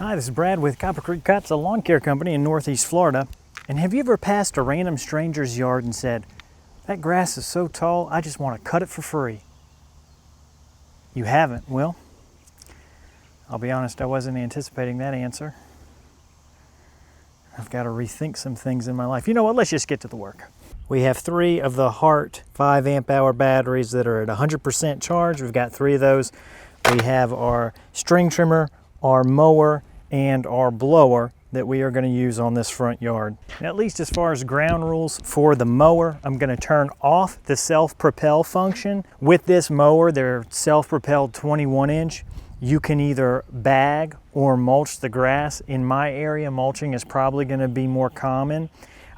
Hi, this is Brad with Copper Creek Cuts, a lawn care company in Northeast Florida. And have you ever passed a random stranger's yard and said, "That grass is so tall, I just want to cut it for free"? You haven't? Well, I'll be honest, I wasn't anticipating that answer. I've got to rethink some things in my life. You know what? Let's just get to the work. We have 3 of the HART 5 amp hour batteries that are at 100% charge. We've got 3 of those. We have our string trimmer, our mower, and our blower that we are going to use on this front yard. And at least as far as ground rules for the mower, I'm going to turn off the self-propel function. With this mower, they're self-propelled 21-inch. You can either bag or mulch the grass. In my area, mulching is probably going to be more common.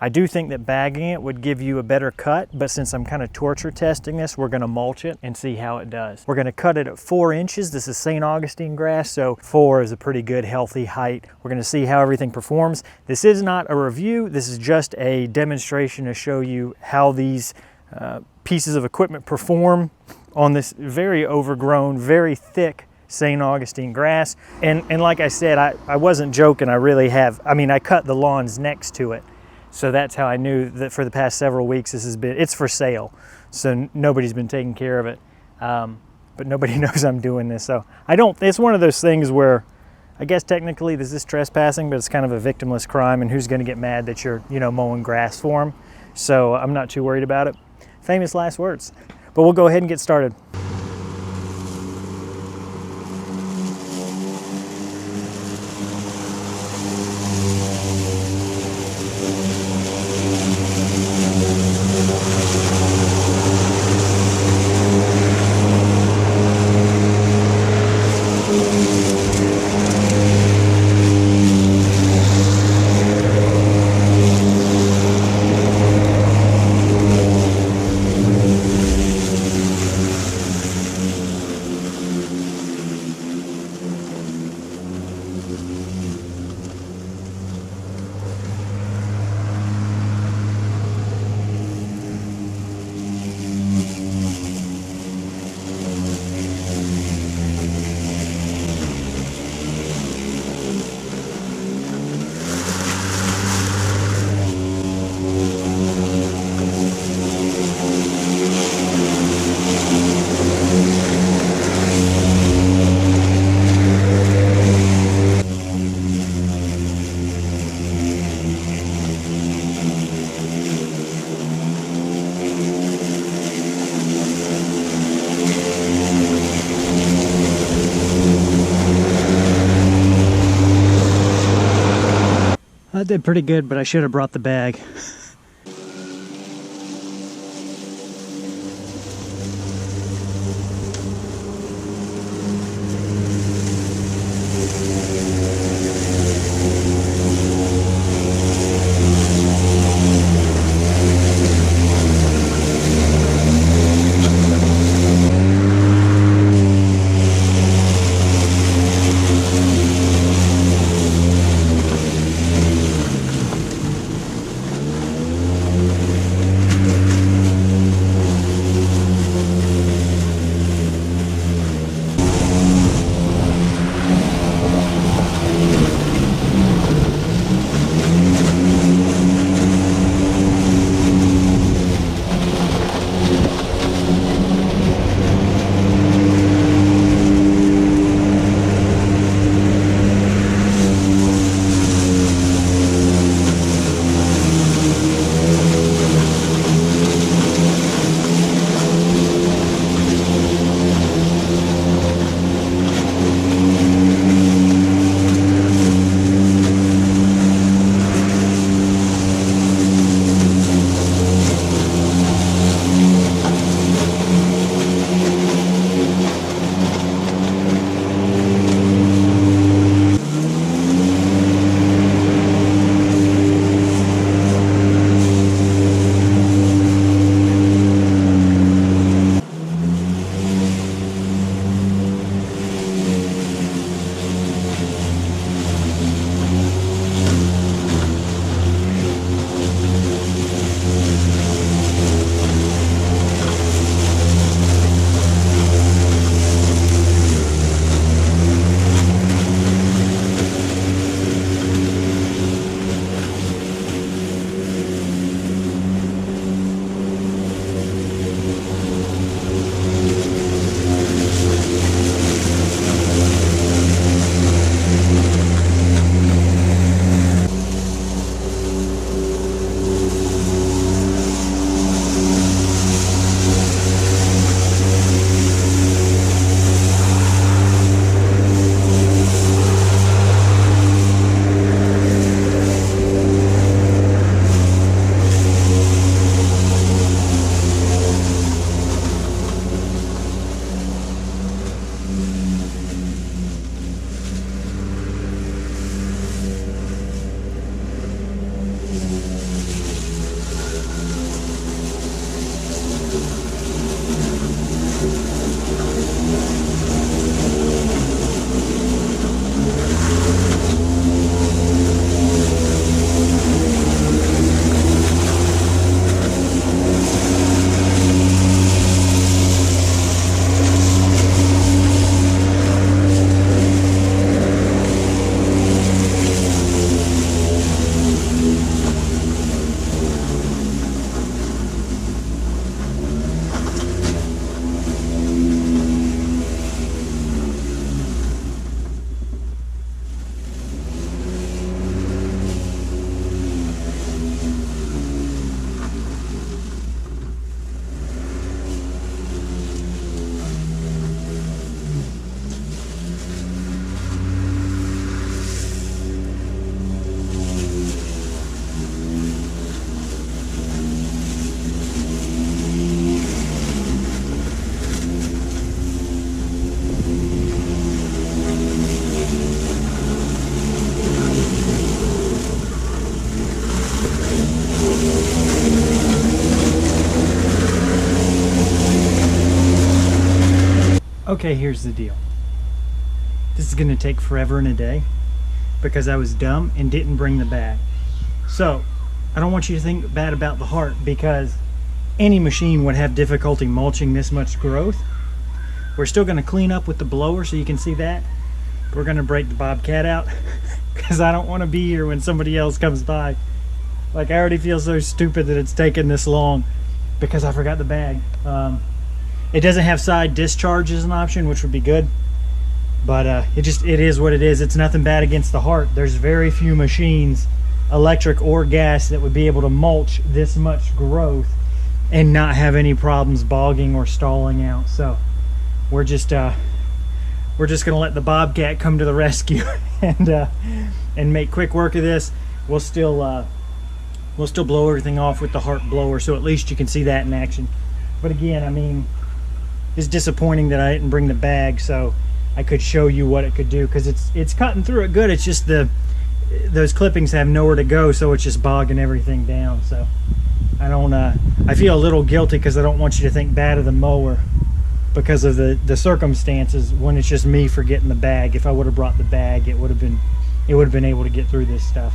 I do think that bagging it would give you a better cut, but since I'm kind of torture testing this, we're going to mulch it and see how it does. We're going to cut it at 4 inches. This is St. Augustine grass, so 4 is a pretty good healthy height. We're going to see how everything performs. This is not a review. This is just a demonstration to show you how these pieces of equipment perform on this very overgrown, very thick St. Augustine grass. And like I said, I wasn't joking. I really have. I mean, I cut the lawns next to it. So that's how I knew that for the past several weeks it's for sale. So nobody's been taking care of it. But nobody knows I'm doing this. So it's one of those things where I guess technically this is trespassing, but it's kind of a victimless crime, and who's gonna get mad that you're, mowing grass for them? So I'm not too worried about it. Famous last words. But we'll go ahead and get started. I did pretty good, but I should have brought the bag. Okay, here's the deal. This is gonna take forever and a day because I was dumb and didn't bring the bag. So, I don't want you to think bad about the HART because any machine would have difficulty mulching this much growth. We're still gonna clean up with the blower so you can see that. We're gonna break the Bobcat out because I don't wanna be here when somebody else comes by. Like, I already feel so stupid that it's taken this long because I forgot the bag. It doesn't have side discharge as an option, which would be good. But it is what it is. It's nothing bad against the HART. There's very few machines, electric or gas, that would be able to mulch this much growth and not have any problems bogging or stalling out. So we're just gonna let the Bobcat come to the rescue and make quick work of this. We'll still blow everything off with the HART blower, so at least you can see that in action. But again, I mean, it's disappointing that I didn't bring the bag so I could show you what it could do, because it's cutting through it good. It's just those clippings have nowhere to go, so it's just bogging everything down. So I feel a little guilty because I don't want you to think bad of the mower because of the circumstances when it's just me forgetting the bag. If I would have brought the bag, it would have been able to get through this stuff.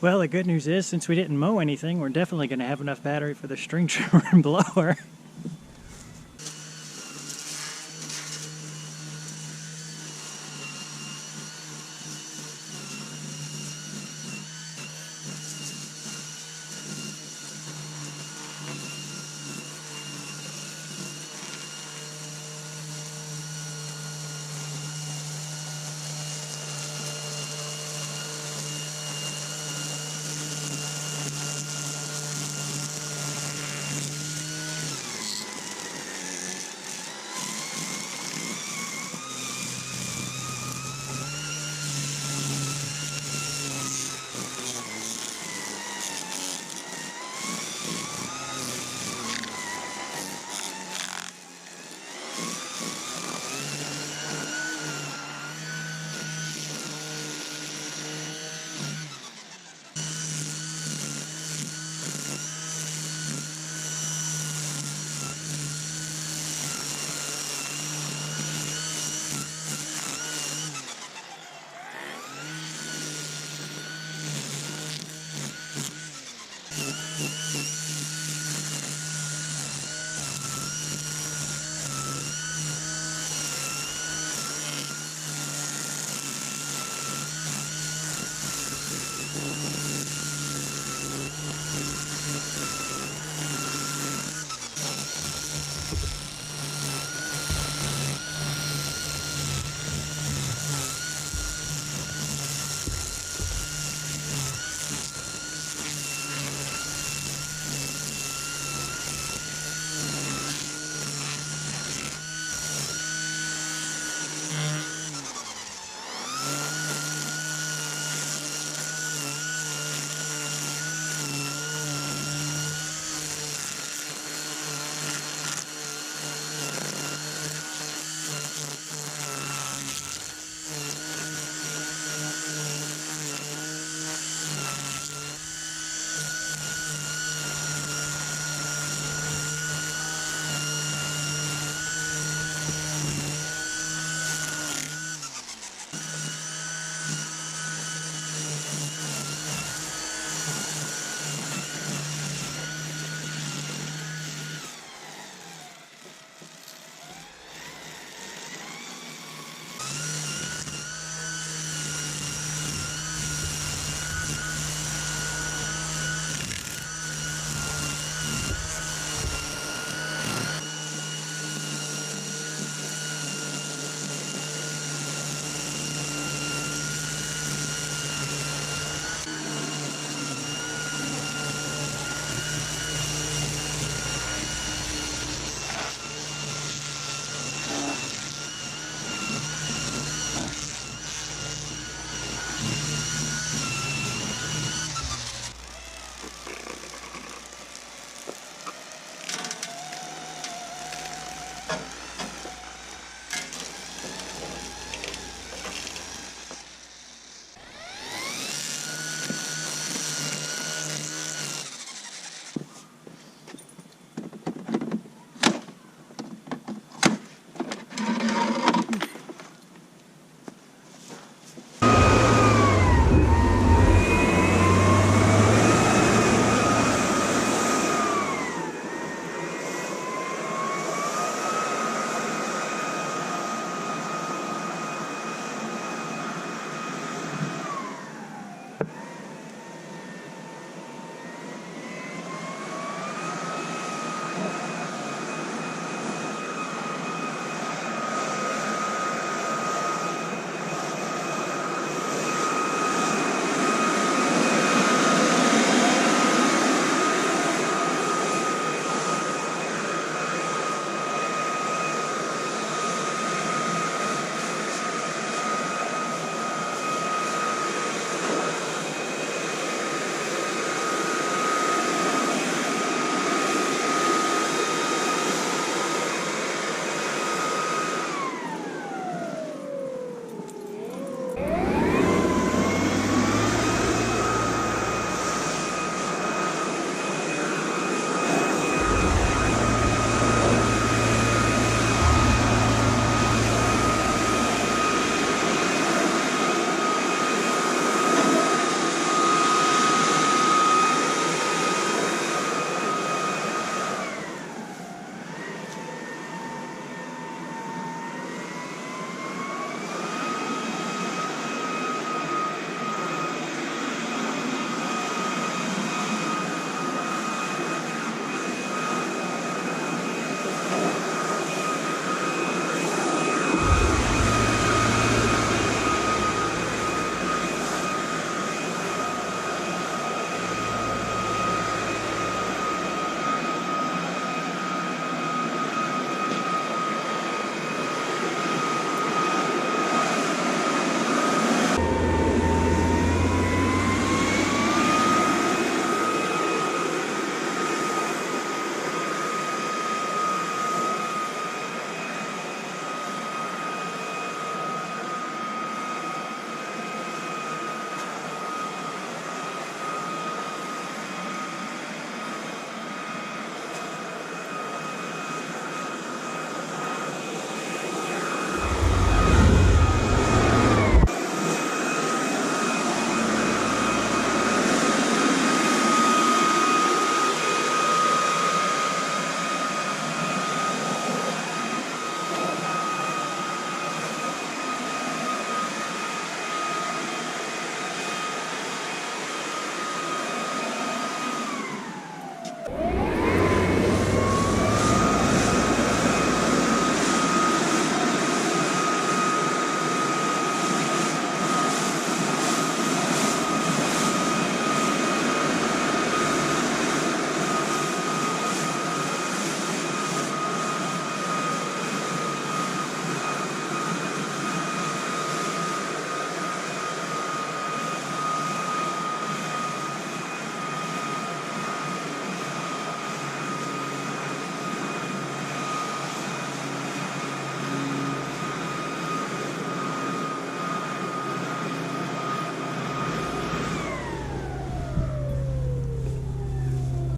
Well, the good news is, since we didn't mow anything, we're definitely going to have enough battery for the string trimmer and blower.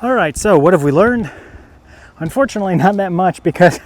All right, so what have we learned? Unfortunately, not that much because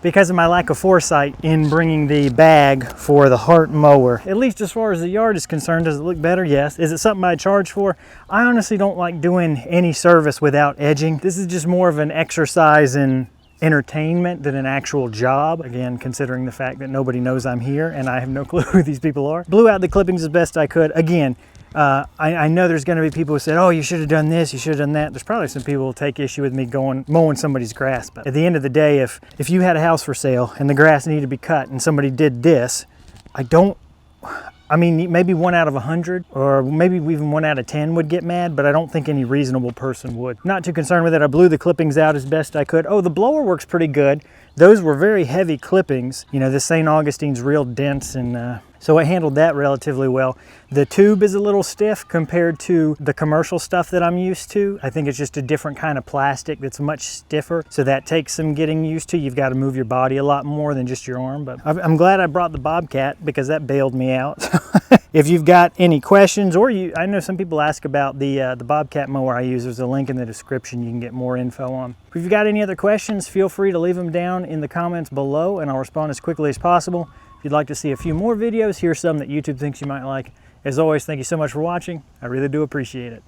of my lack of foresight in bringing the bag for the HART mower. At least as far as the yard is concerned, does it look better? Yes. Is it something I'd charge for? I honestly don't like doing any service without edging. This is just more of an exercise in entertainment than an actual job. Again, considering the fact that nobody knows I'm here and I have no clue who these people are. Blew out the clippings as best I could. Again, I know there's going to be people who said, oh, you should have done this, you should have done that. There's probably some people who take issue with me mowing somebody's grass. But at the end of the day, if you had a house for sale and the grass needed to be cut and somebody did this, I mean, maybe 1 out of 100 or maybe even 1 out of 10 would get mad, but I don't think any reasonable person would. Not too concerned with it. I blew the clippings out as best I could. Oh, the blower works pretty good. Those were very heavy clippings. You know, the St. Augustine's real dense, and so I handled that relatively well. The tube is a little stiff compared to the commercial stuff that I'm used to. I think it's just a different kind of plastic that's much stiffer, so that takes some getting used to. You've got to move your body a lot more than just your arm, but I'm glad I brought the Bobcat because that bailed me out. If you've got any questions, or I know some people ask about the Bobcat mower I use. There's a link in the description you can get more info on. If you've got any other questions, feel free to leave them down in the comments below and I'll respond as quickly as possible. If you'd like to see a few more videos, here's some that YouTube thinks you might like. As always, thank you so much for watching. I really do appreciate it.